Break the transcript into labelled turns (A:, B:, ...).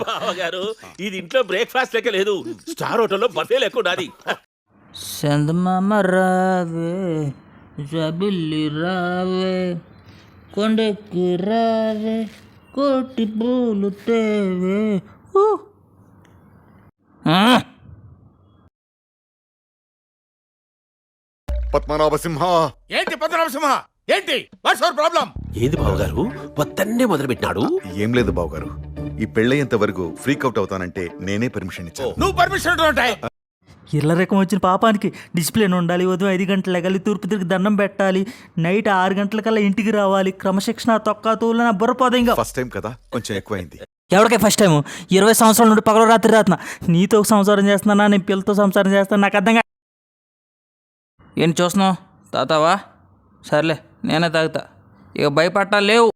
A: బావగారు ఇది ఇంట్లో బ్రేక్ఫాస్ట్ లెక్క లేదు, స్టార్ హోటల్లో బఫే లెక్క ఉండాలి.
B: చందమామ రావే, జబిల్లి రావే, కొండెక్కి రావే, కోటి పూలు తేవే.
C: పద్మనాభసింహ.
D: ఏంటి పద్మనాభసింహ? ఏంటి వాట్స్ అవర్ ప్రాబ్లం?
A: ఏది బావగారు పొద్దున్నే మొదలు పెట్టినాడు?
C: ఏం లేదు బావగారు, ఈ పెళ్ళయ్యేంత వరకు ఫ్రీక్ అవుట్ అవుతానంటే నేనే పర్మిషన్ ఇచ్చాను.
D: నువ్వు పర్మిషన్ ఉంటాయి.
B: ఇళ్ళ రకం వచ్చిన పాపానికి డిసిప్లిన్ ఉండాలి, ఉదయం 5 గంటలు లెగాలి, తూర్పు తిరిగి దండం పెట్టాలి, నైట్ 6 గంటలకల్లా ఇంటికి రావాలి, క్రమశిక్షణ తొక్క తూల నా బుర్రపోదా. ఇంకా
C: ఫస్ట్ టైం కదా, కొంచెం ఎక్కువైంది.
B: ఎవరికే ఫస్ట్ టైము? 20 సంవత్సరాల నుండి పగల రాత్రి రాత్న నీతో సంసారం చేస్తున్నా, నేను పిల్లతో సంసారం చేస్తాను, నాకు అర్థంగా. ఏంటి చూస్తున్నావు? తాతావా? సర్లే నేనే తాగుతా, ఇక భయపట్టాలి లేవు.